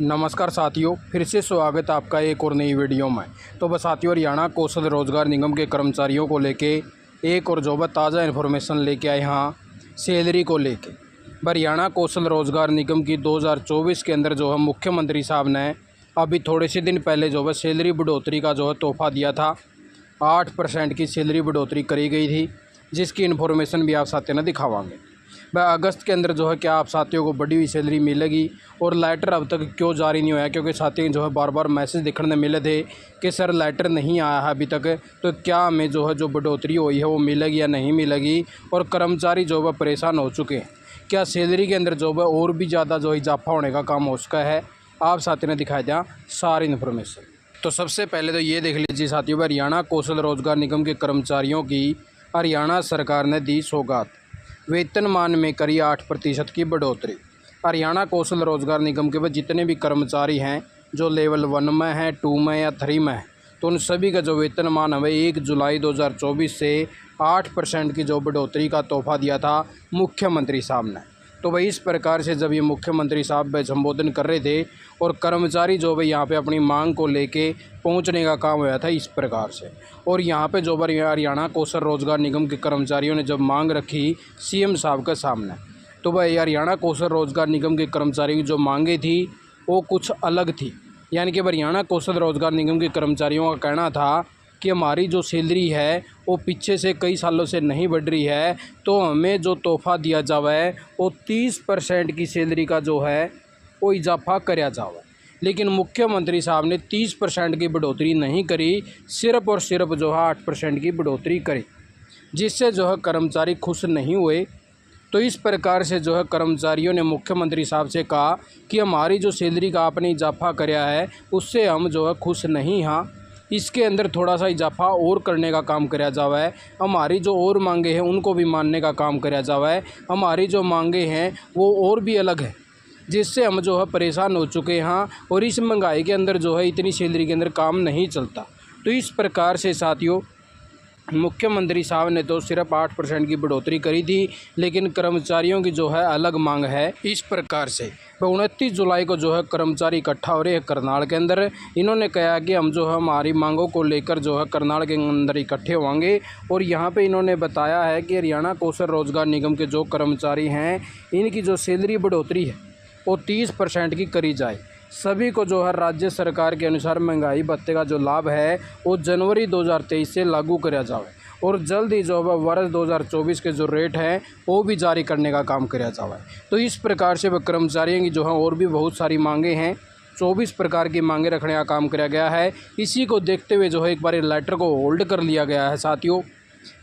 नमस्कार साथियों, फिर से स्वागत है आपका एक और नई वीडियो में। तो बस साथियों, हरियाणा कौशल रोजगार निगम के कर्मचारियों को लेके एक और जो है ताज़ा इन्फॉर्मेशन लेके आए यहाँ सैलरी को लेके। हरियाणा कौशल रोजगार निगम की 2024 के अंदर जो है मुख्यमंत्री साहब ने अभी थोड़े से दिन पहले जो है सैलरी बढ़ोतरी का जो है तोहफा दिया था। 8% की सैलरी बढ़ोतरी करी गई थी, जिसकी इन्फॉर्मेशन भी आप साथियों ने दिखावाएंगे। वह अगस्त के अंदर जो है क्या आप साथियों को बढ़ी हुई सैलरी मिलेगी और लेटर अब तक क्यों जारी नहीं हुआ है, क्योंकि साथियों जो है बार बार मैसेज दिखने मिले थे कि सर लेटर नहीं आया है अभी तक, तो क्या हमें जो है जो बढ़ोतरी हुई है वो मिलेगी या नहीं मिलेगी। और कर्मचारी जो है परेशान हो चुके हैं, क्या सैलरी के अंदर जो है और भी ज़्यादा जो इजाफा होने का काम हो चुका है। आप साथियों ने दिखाया दिया सारी इन्फॉर्मेशन। तो सबसे पहले तो ये देख लीजिए साथियों, हरियाणा कौशल रोजगार निगम के कर्मचारियों की हरियाणा सरकार ने दी सौगात, वेतनमान में करी 8% की बढ़ोतरी। हरियाणा कौशल रोजगार निगम के जितने भी कर्मचारी हैं जो लेवल 1 में हैं, 2 में या 3 में हैं, तो उन सभी का जो वेतनमान है 1 जुलाई 2024 से 8% की जो बढ़ोतरी का तोहफा दिया था मुख्यमंत्री साहब ने। तो भाई इस प्रकार से जब ये मुख्यमंत्री साहब संबोधन कर रहे थे और कर्मचारी जो भाई यहाँ पे अपनी मांग को लेके पहुँचने का काम हुआ था इस प्रकार से। और यहाँ पे जो हरियाणा कौशल रोजगार निगम के कर्मचारियों ने जब मांग रखी सीएम साहब के सामने, तो भाई हरियाणा कौशल रोजगार निगम के कर्मचारियों की जो मांगें थी वो कुछ अलग थी। यानी कि हरियाणा कौशल रोजगार निगम के कर्मचारियों का कहना था कि हमारी जो सैलरी है वो पीछे से कई सालों से नहीं बढ़ रही है, तो हमें जो तोहफा दिया जावा है वो 30% की सैलरी का जो है वो इजाफा कराया जावा। लेकिन मुख्यमंत्री साहब ने 30% की बढ़ोतरी नहीं करी, सिर्फ और सिर्फ जो है 8% की बढ़ोतरी करी, जिससे जो है कर्मचारी खुश नहीं हुए। तो इस प्रकार से जो है कर्मचारियों ने मुख्यमंत्री साहब से कहा कि हमारी जो सैलरी का आपने इजाफा कराया है उससे हम जो है खुश नहीं। हाँ, इसके अंदर थोड़ा सा इजाफा और करने का काम कराया जावा है। हमारी जो और मांगे हैं उनको भी मानने का काम कराया जावा है। हमारी जो मांगे हैं वो और भी अलग है, जिससे हम जो है परेशान हो चुके हैं। हाँ, और इस महंगाई के अंदर जो है इतनी सैलरी के अंदर काम नहीं चलता। तो इस प्रकार से साथियों मुख्यमंत्री साहब ने तो सिर्फ 8% की बढ़ोतरी करी थी, लेकिन कर्मचारियों की जो है अलग मांग है। इस प्रकार से 29 जुलाई को जो है कर्मचारी इकट्ठा हो रहे हैं करनाल के अंदर। इन्होंने कहा कि हम जो है हमारी मांगों को लेकर जो है करनाल के अंदर इकट्ठे होंगे। और यहाँ पे इन्होंने बताया है कि हरियाणा कौशल रोजगार निगम के जो कर्मचारी हैं इनकी जो सैलरी बढ़ोतरी है वो 30% की करी जाए। सभी को जो है राज्य सरकार के अनुसार महंगाई भत्ते का जो लाभ है वो जनवरी 2023 से लागू कराया जाए। और जल्द ही जो है वर्ष 2024 के जो रेट हैं वो भी जारी करने का काम कराया जाए। तो इस प्रकार से वह कर्मचारियों की जो है और भी बहुत सारी मांगे हैं, 24 प्रकार की मांगे रखने का काम कराया गया है। इसी को देखते हुए जो है एक बार लेटर को होल्ड कर लिया गया है साथियों।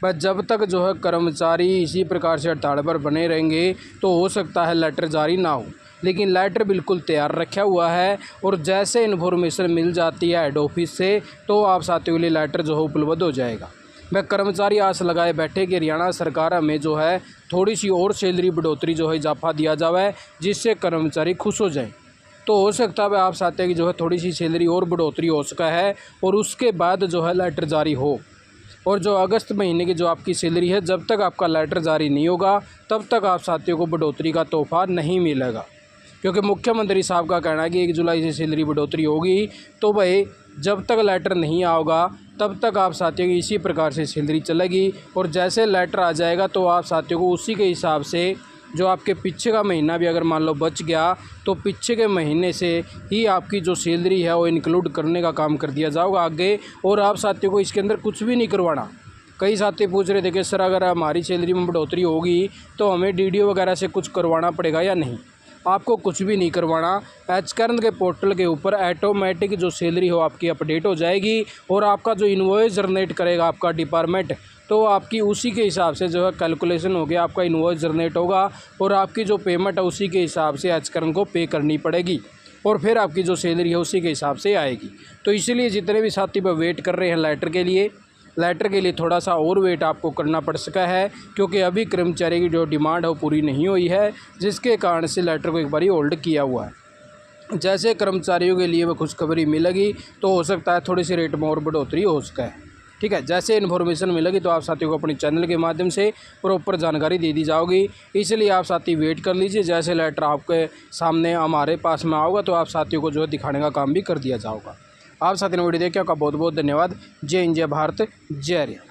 बस जब तक जो है कर्मचारी इसी प्रकार से हड़ताल पर बने रहेंगे तो हो सकता है लेटर जारी ना हो, लेकिन लेटर बिल्कुल तैयार रखा हुआ है। और जैसे इन्फॉर्मेशन मिल जाती है हेड ऑफिस से तो आप साथियों के लिए लेटर जो है उपलब्ध हो जाएगा। वह कर्मचारी आस लगाए बैठे कि हरियाणा सरकार हमें जो है थोड़ी सी और सैलरी बढ़ोतरी जो है इजाफा दिया जाए, जिससे कर्मचारी खुश हो जाए। तो हो सकता है आप साथियों की जो है थोड़ी सी सैलरी और बढ़ोतरी हो सका है और उसके बाद जो है लेटर जारी हो। और जो अगस्त महीने की जो आपकी सैलरी है, जब तक आपका लेटर जारी नहीं होगा तब तक आप साथियों को बढ़ोतरी का तोहफा नहीं मिलेगा। क्योंकि मुख्यमंत्री साहब का कहना है कि 1 जुलाई से सैलरी बढ़ोतरी होगी, तो भाई जब तक लेटर नहीं आओगा तब तक आप साथियों की इसी प्रकार से सैलरी चलेगी। और जैसे लेटर आ जाएगा तो आप साथियों को उसी के हिसाब से जो आपके पीछे का महीना भी अगर मान लो बच गया तो पीछे के महीने से ही आपकी जो सैलरी है वो इंक्लूड करने का काम कर दिया जाएगा आगे। और आप साथियों को इसके अंदर कुछ भी नहीं करवाना। कई साथी पूछ रहे थे कि सर अगर हमारी सैलरी में बढ़ोतरी होगी तो हमें डीडीओ वगैरह से कुछ करवाना पड़ेगा या नहीं। आपको कुछ भी नहीं करवाना। एचकर्न के पोर्टल के ऊपर ऑटोमेटिक जो सैलरी हो आपकी अपडेट हो जाएगी और आपका जो इनवॉइस जनरेट करेगा आपका डिपार्टमेंट, तो आपकी उसी के हिसाब से जो है कैलकुलेशन हो गया, आपका इनवॉइस जनरेट होगा और आपकी जो पेमेंट है उसी के हिसाब से एचकर्न को पे करनी पड़ेगी और फिर आपकी जो सैलरी है उसी के हिसाब से आएगी। तो इसीलिए जितने भी साथी पर वेट कर रहे हैं लेटर के लिए थोड़ा सा और वेट आपको करना पड़ सका है, क्योंकि अभी कर्मचारी की जो डिमांड है वो पूरी नहीं हुई है, जिसके कारण से लेटर को एक बार होल्ड किया हुआ है। जैसे कर्मचारियों के लिए वह खुशखबरी मिलेगी तो हो सकता है थोड़ी सी रेट में और बढ़ोतरी हो सका है। ठीक है। जैसे इन्फॉर्मेशन मिलेगी तो आप साथियों को अपने चैनल के माध्यम से प्रॉपर जानकारी दे दी जाओगी, इसलिए आप साथी वेट कर लीजिए। जैसे लेटर आपके सामने हमारे पास में आओगा तो आप साथियों को जो है दिखाने का काम भी कर दिया जाएगा। आप साथियों ने वीडियो देखा, आपका बहुत बहुत धन्यवाद। जय हिंद, जय भारत, जय हरियाणा।